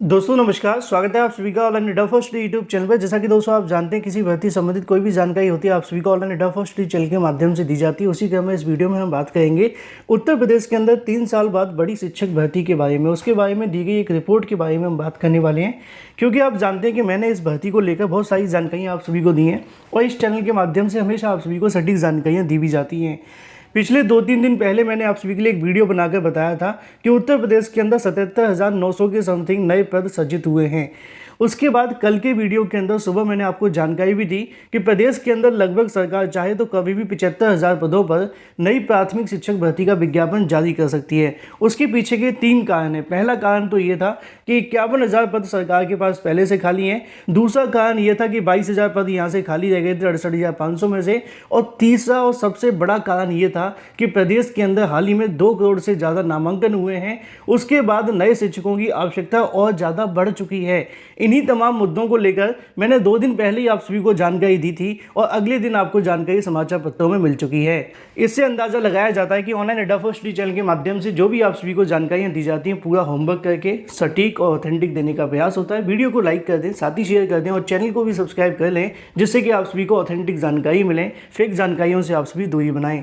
दोस्तों नमस्कार, स्वागत है आप सभी का online India first YouTube channel पर। जैसा कि दोस्तों आप जानते हैं, किसी भर्ती संबंधित कोई भी जानकारी होती है आप सभी को ऑनलाइन इंडिया फर्स्ट चैनल के माध्यम से दी जाती है। उसी क्रम में इस वीडियो में हम बात करेंगे उत्तर प्रदेश के अंदर 3 साल बाद बड़ी शिक्षक भर्ती के बारे में। उसके बारे में दी गई एक रिपोर्ट के बारे में हम बात करने वाले हैं, क्योंकि आप जानते हैं कि मैंने इस भर्ती को लेकर बहुत सारी जानकारियाँ आप सभी को दी हैं और इस चैनल के माध्यम से हमेशा आप सभी को सटीक जानकारियाँ दी भी जाती हैं। पिछले 2-3 दिन पहले मैंने आप सभी के लिए एक वीडियो बनाकर बताया था कि उत्तर प्रदेश के अंदर 77,900 के समथिंग नए पद सृजित हुए हैं। उसके बाद कल के वीडियो के अंदर सुबह मैंने आपको जानकारी भी दी कि प्रदेश के अंदर लगभग सरकार चाहे तो कभी भी 75,000 पदों पर नई प्राथमिक शिक्षक भर्ती का विज्ञापन जारी कर सकती है। उसके पीछे के 3 कारण हैं। पहला कारण तो ये था कि 51,000 पद सरकार के पास पहले से खाली हैं। दूसरा कारण ये था कि 22,000 पद यहाँ से खाली रह गए थे 68,500 में से। और तीसरा और सबसे बड़ा कारण ये था कि प्रदेश के अंदर हाल ही में 2 करोड़ से ज़्यादा नामांकन हुए हैं। उसके बाद नए शिक्षकों की आवश्यकता और ज़्यादा बढ़ चुकी है। इन्हीं तमाम मुद्दों को लेकर मैंने 2 दिन पहले ही आप सभी को जानकारी दी थी और अगले दिन आपको जानकारी समाचार पत्रों में मिल चुकी है। इससे अंदाजा लगाया जाता है कि ऑनलाइन इंडिया फर्स्ट चैनल के माध्यम से जो भी आप सभी को जानकारियां दी जाती हैं, पूरा होमवर्क करके सटीक और ऑथेंटिक देने का प्रयास होता है। वीडियो को लाइक कर दें, साथ ही शेयर कर दें और चैनल को भी सब्सक्राइब कर लें, जिससे कि आप सभी को ऑथेंटिक जानकारी मिले। फेक जानकारियों से आप सभी दूरी बनाएं,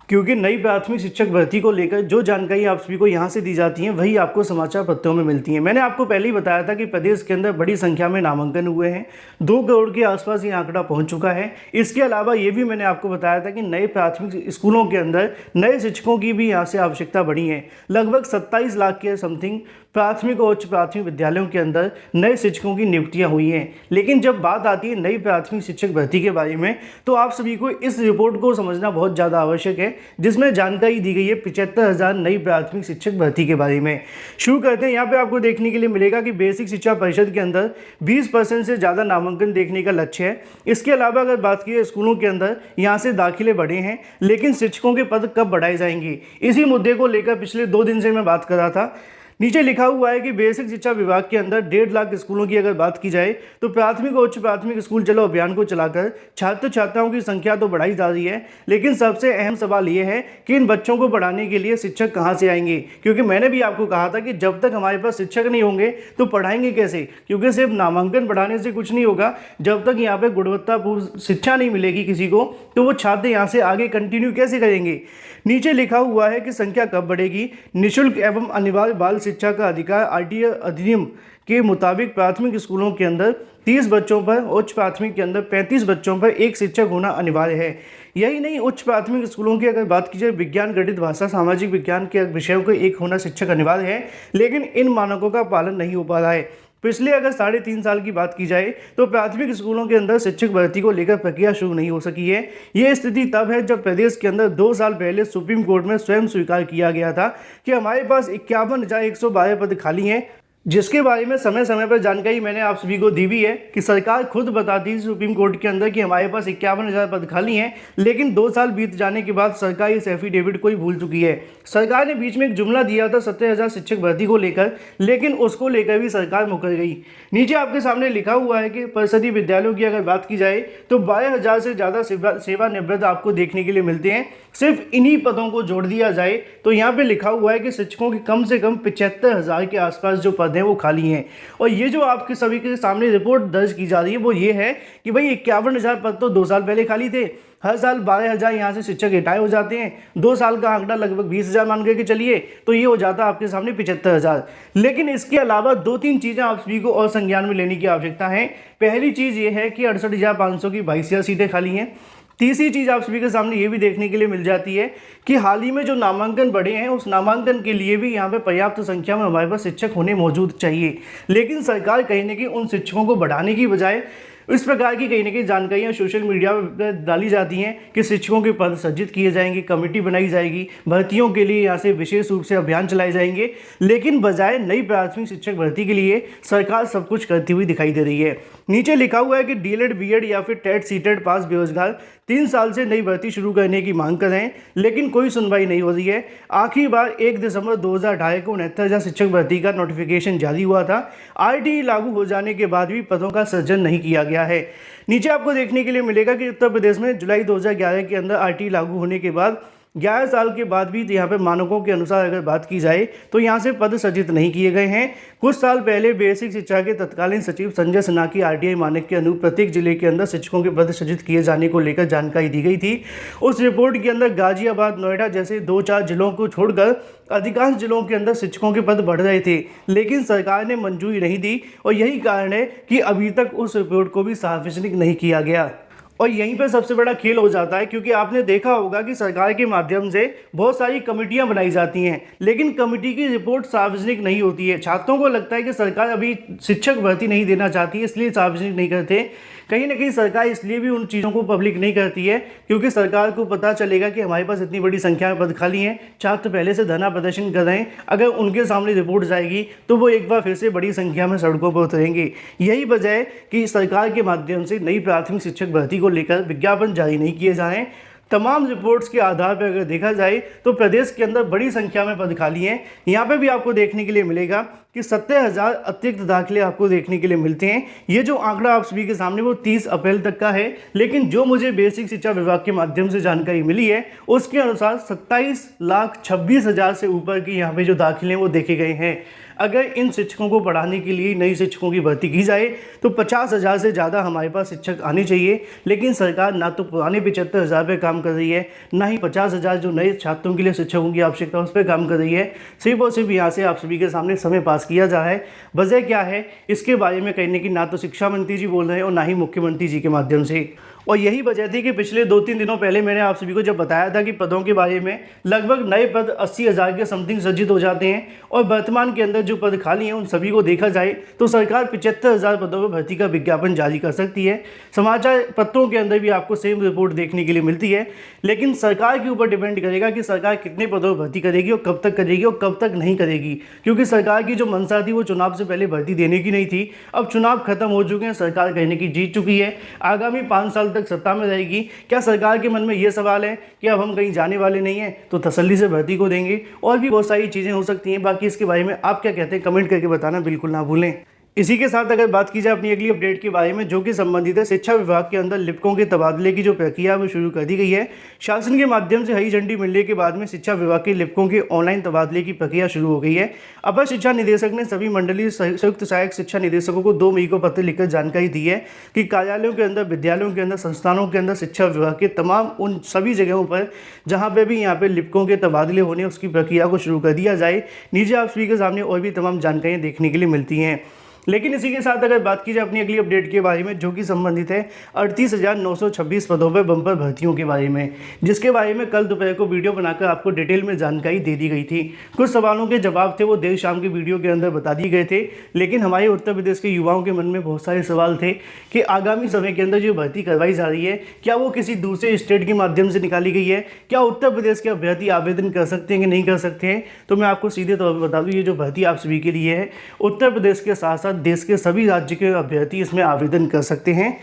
क्योंकि नई प्राथमिक शिक्षक भर्ती को लेकर जो जानकारी आप सभी को यहाँ से दी जाती है वही आपको समाचार पत्रों में मिलती है। मैंने आपको पहले ही बताया था कि प्रदेश के अंदर बड़ी संख्या में नामांकन हुए हैं, 2 करोड़ के आसपास ये आंकड़ा पहुँच चुका है। इसके अलावा ये भी मैंने आपको बताया था कि नए प्राथमिक स्कूलों के अंदर नए शिक्षकों की भी यहाँ से आवश्यकता बढ़ी है। लगभग 27 लाख के समथिंग प्राथमिक और उच्च प्राथमिक विद्यालयों के अंदर नए शिक्षकों की नियुक्तियां हुई हैं। लेकिन जब बात आती है नई प्राथमिक शिक्षक भर्ती के बारे में, तो आप सभी को इस रिपोर्ट को समझना बहुत ज़्यादा आवश्यक है, जिसमें जानकारी दी गई है 75,000 नई प्राथमिक शिक्षक भर्ती के बारे में। शुरू करते हैं। यहाँ पे आपको देखने के लिए मिलेगा कि बेसिक शिक्षा परिषद के अंदर 20% से ज़्यादा नामांकन देखने का लक्ष्य है। इसके अलावा अगर बात की स्कूलों के अंदर यहाँ से दाखिले बढ़े हैं, लेकिन शिक्षकों के पद कब बढ़ाए जाएंगे, इसी मुद्दे को लेकर पिछले 2 दिन से मैं बात कर रहा था। नीचे लिखा हुआ है कि बेसिक शिक्षा विभाग के अंदर 1.5 लाख स्कूलों की अगर बात की जाए, तो प्राथमिक और उच्च प्राथमिक स्कूल चलो अभियान को चलाकर छात्र छात्राओं की संख्या तो बढ़ाई जा रही है, लेकिन सबसे अहम सवाल ये है कि इन बच्चों को पढ़ाने के लिए शिक्षक कहाँ से आएंगे। क्योंकि मैंने भी आपको कहा था कि जब तक हमारे पास शिक्षक नहीं होंगे तो पढ़ाएंगे कैसे, क्योंकि सिर्फ नामांकन बढ़ाने से कुछ नहीं होगा। जब तक यहाँ पर गुणवत्तापूर्ण शिक्षा नहीं मिलेगी किसी को, तो वो छात्र यहाँ से आगे कंटिन्यू कैसे करेंगे। नीचे लिखा हुआ है कि संख्या कब बढ़ेगी। निःशुल्क एवं अनिवार्य बाल शिक्षा का अधिकार आरटीई अधिनियम के मुताबिक प्राथमिक स्कूलों के अंदर 30 बच्चों पर, उच्च प्राथमिक के अंदर 35 बच्चों पर एक शिक्षक होना अनिवार्य है। यही नहीं, उच्च प्राथमिक स्कूलों की अगर बात की जाए, विज्ञान, गणित, भाषा, सामाजिक विज्ञान के विषयों को एक होना शिक्षक अनिवार्य है, लेकिन इन मानकों का पालन नहीं हो पा रहा है। पिछले अगर 3.5 साल की बात की जाए, तो प्राथमिक स्कूलों के अंदर शिक्षक भर्ती को लेकर प्रक्रिया शुरू नहीं हो सकी है। ये स्थिति तब है जब प्रदेश के अंदर 2 साल पहले सुप्रीम कोर्ट में स्वयं स्वीकार किया गया था कि हमारे पास 51,112 पद खाली हैं, जिसके बारे में समय समय पर जानकारी मैंने आप सभी को दी भी है कि सरकार खुद बताती है सुप्रीम कोर्ट के अंदर कि हमारे पास 51,000 पद खाली हैं। लेकिन 2 साल बीत जाने के बाद सरकार इस एफिडेविट को ही भूल चुकी है। सरकार ने बीच में एक जुमला दिया था 70,000 शिक्षक भर्ती को लेकर, लेकिन उसको लेकर भी सरकार मुकर गई। नीचे आपके सामने लिखा हुआ है कि परिषदीय विद्यालयों की अगर बात की जाए, तो 12,000 से ज़्यादा सेवानिवृत्त आपको देखने के लिए मिलते हैं। सिर्फ इन्हीं पदों को जोड़ दिया जाए तो यहाँ पे लिखा हुआ है कि शिक्षकों की कम से कम 75,000 के आसपास जो पद हैं वो खाली हैं। और ये जो आपके सभी के सामने रिपोर्ट दर्ज की जा रही है वो ये है कि भाई 51,000 पद तो 2 साल पहले खाली थे। हर साल 12,000 यहाँ से शिक्षक रिटायर हो जाते हैं। 2 साल का आंकड़ा लगभग 20,000 मान के चलिए, तो ये हो जाता है आपके सामने 75,000। लेकिन इसके अलावा 2-3 चीज़ें आप सभी को और संज्ञान में लेने की आवश्यकता है। पहली चीज़ ये है कि 68,500 की 22,000 सीटें खाली हैं। तीसरी चीज़ आप सभी के सामने ये भी देखने के लिए मिल जाती है कि हाल ही में जो नामांकन बढ़े हैं, उस नामांकन के लिए भी यहाँ पे पर्याप्त संख्या में हमारे पास शिक्षक होने मौजूद चाहिए। लेकिन सरकार कहीं ना कहीं उन शिक्षकों को बढ़ाने की बजाय इस प्रकार की कहीं ना कहीं जानकारियाँ सोशल मीडिया पर डाली जाती हैं कि शिक्षकों के पद सृजित किए जाएंगे, कमेटी बनाई जाएगी, भर्तियों के लिए यहाँ से विशेष रूप से अभियान चलाए जाएंगे। लेकिन बजाय नई प्राथमिक शिक्षक भर्ती के लिए सरकार सब कुछ करती हुई दिखाई दे रही है। नीचे लिखा हुआ है कि डीएलएड, बीएड या फिर टेट, सीटेट पास बेरोजगार 3 साल से नई भर्ती शुरू करने की मांग कर रहे हैं, लेकिन कोई सुनवाई नहीं हो रही है। आखिरी बार 1 दिसंबर 2018 को 69,000 शिक्षक भर्ती का नोटिफिकेशन जारी हुआ था। आरटीई लागू हो जाने के बाद भी पदों का सृजन नहीं किया गया है। नीचे आपको देखने के लिए मिलेगा कि उत्तर प्रदेश में जुलाई 2011 के अंदर आरटीई लागू होने के बाद 11 साल के बाद भी यहाँ पे मानकों के अनुसार अगर बात की जाए तो यहाँ से पद सृजित नहीं किए गए हैं। कुछ साल पहले बेसिक शिक्षा के तत्कालीन सचिव संजय सिन्हा की आरटीआई मानक के अनुरूप प्रत्येक जिले के अंदर शिक्षकों के पद सृजित किए जाने को लेकर जानकारी दी गई थी। उस रिपोर्ट के अंदर गाजियाबाद, नोएडा जैसे 2-4 जिलों को छोड़कर अधिकांश जिलों के अंदर शिक्षकों के पद बढ़ रहे थे, लेकिन सरकार ने मंजूरी नहीं दी और यही कारण है कि अभी तक उस रिपोर्ट को भी सार्वजनिक नहीं किया गया। और यहीं पर सबसे बड़ा खेल हो जाता है, क्योंकि आपने देखा होगा कि सरकार के माध्यम से बहुत सारी कमेटियां बनाई जाती हैं, लेकिन कमेटी की रिपोर्ट सार्वजनिक नहीं होती है। छात्रों को लगता है कि सरकार अभी शिक्षक भर्ती नहीं देना चाहती है, इसलिए सार्वजनिक नहीं करते। कहीं ना कहीं सरकार इसलिए भी उन चीज़ों को पब्लिक नहीं करती है क्योंकि सरकार को पता चलेगा कि हमारे पास इतनी बड़ी संख्या में पद खाली हैं, छात्र पहले से धरना प्रदर्शन कर रहे हैं, अगर उनके सामने रिपोर्ट जाएगी तो वो एक बार फिर से बड़ी संख्या में सड़कों पर उतरेंगे। यही वजह है कि सरकार के माध्यम से नई प्राथमिक शिक्षक भर्ती को लेकर विज्ञापन जारी नहीं किए जा रहे हैं। तमाम रिपोर्ट्स के आधार पर अगर देखा जाए तो प्रदेश के अंदर बड़ी संख्या में पद खाली हैं। यहाँ पे भी आपको देखने के लिए मिलेगा कि 70,000 अतिरिक्त दाखिले आपको देखने के लिए मिलते हैं। ये जो आंकड़ा आप सभी के सामने वो 30 अप्रैल तक का है, लेकिन जो मुझे बेसिक शिक्षा विभाग के माध्यम से जानकारी मिली है उसके अनुसार 27,26,000 से ऊपर की यहाँ पे जो दाखिले हैं वो देखे गए हैं। अगर इन शिक्षकों को पढ़ाने के लिए नई शिक्षकों की भर्ती की जाए तो 50,000 से ज़्यादा हमारे पास शिक्षक आने चाहिए, लेकिन सरकार ना तो पुराने 75,000 पे काम कर रही है, ना ही 50,000 जो नए छात्रों के लिए शिक्षकों की आवश्यकता उस पर काम कर रही है। सिर्फ और सिर्फ यहाँ से आप सभी के सामने समय पास किया जा रहा है। वजह क्या है, इसके बारे में कहने की ना तो शिक्षा मंत्री जी बोल रहे हैं और ना ही मुख्यमंत्री जी के माध्यम से। और यही वजह थी कि पिछले 2-3 दिनों पहले मैंने आप सभी को जब बताया था कि पदों के बारे में लगभग नए पद 80,000 के समथिंग सृजित हो जाते हैं और वर्तमान के अंदर जो पद खाली हैं उन सभी को देखा जाए तो सरकार 75,000 पदों पर भर्ती का विज्ञापन जारी कर सकती है। समाचार पत्रों के अंदर भी आपको सेम रिपोर्ट देखने के लिए मिलती है, लेकिन सरकार के ऊपर डिपेंड करेगा कि सरकार कितने पदों पर भर्ती करेगी और कब तक करेगी और कब तक नहीं करेगी, क्योंकि सरकार की जो मंशा थी वो चुनाव से पहले भर्ती देने की नहीं थी। अब चुनाव खत्म हो चुके हैं, सरकार कहने की जीत चुकी है, आगामी 5 साल तक सत्ता में रहेगी। क्या सरकार के मन में ये सवाल है कि अब हम कहीं जाने वाले नहीं हैं तो तसल्ली से भर्ती को देंगे? और भी बहुत सारी चीज़ें हो सकती हैं। बाकी इसके बारे में आप क्या कहते हैं कमेंट करके बताना बिल्कुल ना भूलें। इसी के साथ अगर बात की जाए अपनी अगली अपडेट के बारे में, जो कि संबंधित है शिक्षा विभाग के अंदर लिपिकों के तबादले की जो प्रक्रिया वो शुरू कर दी गई है। शासन के माध्यम से हरी झंडी मिलने के बाद में शिक्षा विभाग के लिपिकों के ऑनलाइन तबादले की प्रक्रिया शुरू हो गई है। अपर शिक्षा निदेशक ने सभी मंडलीय संयुक्त सहायक शिक्षा निदेशकों को 2 मई को पत्र लिखकर जानकारी दी है कि कार्यालयों के अंदर, विद्यालयों के अंदर, संस्थानों के अंदर शिक्षा विभाग के तमाम उन सभी जगहों पर जहाँ पे भी यहाँ पे लिपिकों के तबादले होने उसकी प्रक्रिया को शुरू कर दिया जाए। नीचे आप सभी के सामने और भी तमाम जानकारियाँ देखने के लिए मिलती हैं। लेकिन इसी के साथ अगर बात की जाए अपनी अगली अपडेट के बारे में, जो कि संबंधित है 38,926 पदों पर बम्पर भर्तियों के बारे में, जिसके बारे में कल दोपहर को वीडियो बनाकर आपको डिटेल में जानकारी दे दी गई थी। कुछ सवालों के जवाब थे वो देर शाम के वीडियो के अंदर बता दिए गए थे, लेकिन हमारे उत्तर प्रदेश के युवाओं के मन में बहुत सारे सवाल थे कि आगामी समय के अंदर जो भर्ती करवाई जा रही है क्या वो किसी दूसरे स्टेट के माध्यम से निकाली गई है, क्या उत्तर प्रदेश के अभ्यर्थी आवेदन कर सकते हैं कि नहीं कर सकते हैं। तो मैं आपको सीधे तौर पर बता दूँ, ये जो भर्ती आप सभी के लिए है, उत्तर प्रदेश के साथ साथ देश के सभी राज्य के अभ्यर्थी इसमें आवेदन कर सकते हैं,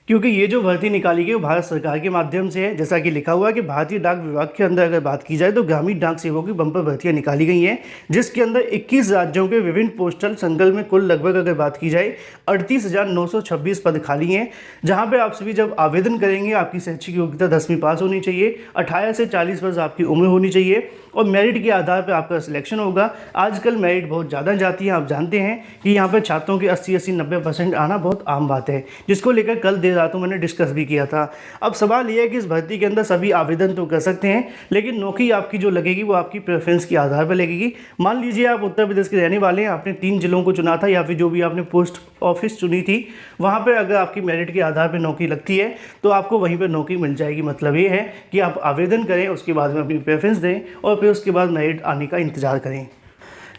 क्योंकि ये जो भर्ती निकाली गई वो भारत सरकार के माध्यम से है। जैसा कि लिखा हुआ है कि भारतीय डाक विभाग के अंदर अगर बात की जाए तो ग्रामीण डाक सेवकों की बम्पर भर्तियां निकाली गई हैं, जिसके अंदर 21 राज्यों के विभिन्न पोस्टल संकुल में कुल लगभग अगर बात की जाए 38,926 पद खाली हैं, जहां पे आप सभी जब आवेदन करेंगे आपकी शैक्षिक योग्यता 10वीं पास होनी चाहिए, 18 से 40 वर्ष आपकी उम्र होनी चाहिए और मेरिट के आधार पर आपका सिलेक्शन होगा। आजकल मेरिट बहुत ज़्यादा जाती है, आप जानते हैं कि यहाँ पर छात्रों के 80-90% आना बहुत आम बात है, जिसको लेकर कल देर रात मैंने डिस्कस भी किया था। अब सवाल यह है कि इस भर्ती के अंदर सभी आवेदन तो कर सकते हैं, लेकिन नौकरी आपकी जो लगेगी वो आपकी प्रेफरेंस के आधार पर लगेगी। मान लीजिए आप उत्तर प्रदेश के रहने वाले हैं, आपने 3 जिलों को चुना था या फिर जो भी आपने पोस्ट ऑफिस चुनी थी, वहाँ पर अगर आपकी मेरिट के आधार पर नौकरी लगती है तो आपको वहीं पर नौकरी मिल जाएगी। मतलब ये है कि आप आवेदन करें, उसके बाद में अपनी प्रेफरेंस दें और फिर उसके बाद मेरिट आने का इंतजार करें।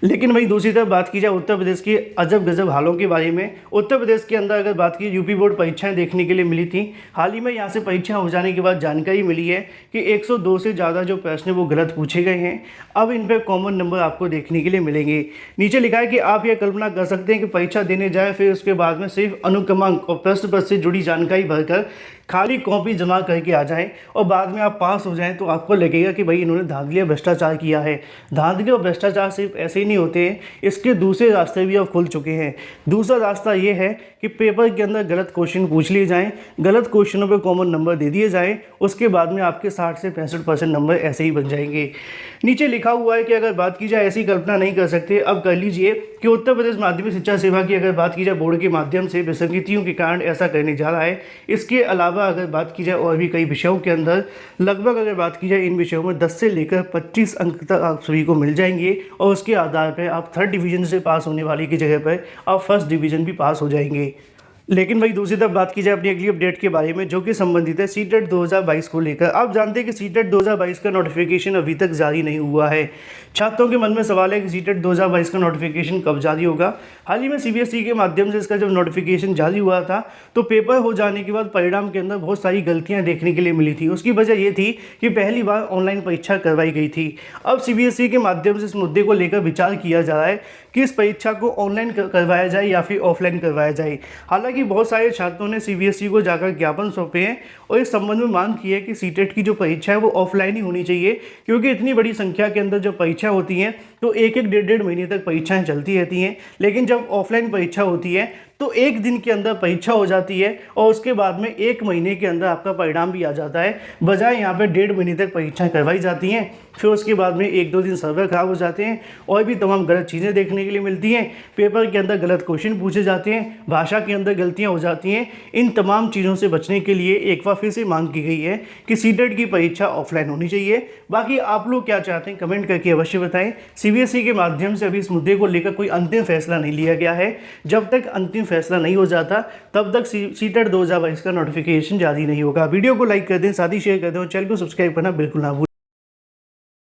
लेकिन वहीं दूसरी तरफ बात की जाए उत्तर प्रदेश की अजब गजब हालों के बारे में, उत्तर प्रदेश के अंदर अगर बात की यूपी बोर्ड परीक्षाएं देखने के लिए मिली थी। हाल ही में यहाँ से परीक्षाएं हो जाने के बाद जानकारी मिली है कि 102 से ज़्यादा जो प्रश्न वो गलत पूछे गए हैं। अब इन पर कॉमन नंबर आपको देखने के लिए मिलेंगे। नीचे लिखा है कि आप यह कल्पना कर सकते हैं कि परीक्षा देने जाए, फिर उसके बाद में सिर्फ अनुक्रमांक और प्रश्न पत्र से जुड़ी जानकारी भरकर खाली कॉपी जमा करके आ जाएं और बाद में आप पास हो जाएं तो आपको लगेगा कि भाई इन्होंने धांधली और भ्रष्टाचार किया है। धांधली और भ्रष्टाचार सिर्फ ऐसे ही नहीं होते हैं, इसके दूसरे रास्ते भी अब खुल चुके हैं। दूसरा रास्ता ये है कि पेपर के अंदर गलत क्वेश्चन पूछ लिए जाएँ, गलत क्वेश्चनों पर कॉमन नंबर दे दिए जाएँ, उसके बाद में आपके 60 से 65% नंबर ऐसे ही बन जाएंगे। नीचे लिखा हुआ है कि अगर बात की जाए, ऐसी कल्पना नहीं कर सकते। अब कर लीजिए कि उत्तर प्रदेश माध्यमिक शिक्षा सेवा की अगर बात की जाए बोर्ड के माध्यम से विसंगतियों के कारण ऐसा करने जा रहा है। इसके अलावा अगर बात की जाए और भी कई विषयों के अंदर, लगभग अगर बात की जाए इन विषयों में 10 से लेकर 25 अंक तक आप सभी को मिल जाएंगे और उसके आधार पर आप 3rd डिवीजन से पास होने वाली की जगह पर आप 1st डिवीजन भी पास हो जाएंगे। लेकिन भाई दूसरी तरफ बात की जाए अपनी अगली अपडेट के बारे में, जो कि संबंधित है सीटेट 2022 को लेकर। आप जानते हैं कि सीटेट 2022 का नोटिफिकेशन अभी तक जारी नहीं हुआ है। छात्रों के मन में सवाल है कि सीटेट 2022 का नोटिफिकेशन कब जारी होगा। हाल ही में सीबीएसई के माध्यम से इसका जब नोटिफिकेशन जारी हुआ था तो पेपर हो जाने के बाद परिणाम के अंदर बहुत सारी गलतियां देखने के लिए मिली थी। उसकी वजह ये थी कि पहली बार ऑनलाइन परीक्षा करवाई गई थी। अब सीबीएसई के माध्यम से इस मुद्दे को लेकर विचार किया जा रहा है कि इस परीक्षा को ऑनलाइन करवाया जाए या फिर ऑफलाइन करवाया जाए। हालांकि बहुत सारे छात्रों ने सीबीएसई को जाकर ज्ञापन सौंपे हैं और इस संबंध में मांग की है कि सीटेट की जो परीक्षा है वो ऑफलाइन ही होनी चाहिए, क्योंकि इतनी बड़ी संख्या के अंदर जो परीक्षा होती हैं तो एक एक डेढ़ महीने तक परीक्षाएं चलती रहती हैं। लेकिन जब ऑफलाइन परीक्षा होती है तो एक दिन के अंदर परीक्षा हो जाती है और उसके बाद में 1 महीने के अंदर आपका परिणाम भी आ जाता है, बजाय यहाँ पे 1.5 महीने तक परीक्षाएं करवाई जाती हैं। फिर उसके बाद में 1-2 दिन सर्वर खराब हो जाते हैं और भी तमाम गलत चीज़ें देखने के लिए मिलती हैं। पेपर के अंदर गलत क्वेश्चन पूछे जाते हैं, भाषा के अंदर गलतियाँ हो जाती हैं। इन तमाम चीज़ों से बचने के लिए एक बार फिर से मांग की गई है कि सीटेट की परीक्षा ऑफलाइन होनी चाहिए। बाकी आप लोग क्या चाहते हैं कमेंट करके अवश्य बताएं। सीबीएसई के माध्यम से अभी इस मुद्दे को लेकर कोई अंतिम फैसला नहीं लिया गया है। जब तक अंतिम फैसला नहीं हो जाता तब तक सीटेट 2022 का नोटिफिकेशन जारी नहीं होगा। वीडियो को लाइक कर दें, साथ ही शेयर कर दें और चैनल को सब्सक्राइब करना बिल्कुल ना भूलें।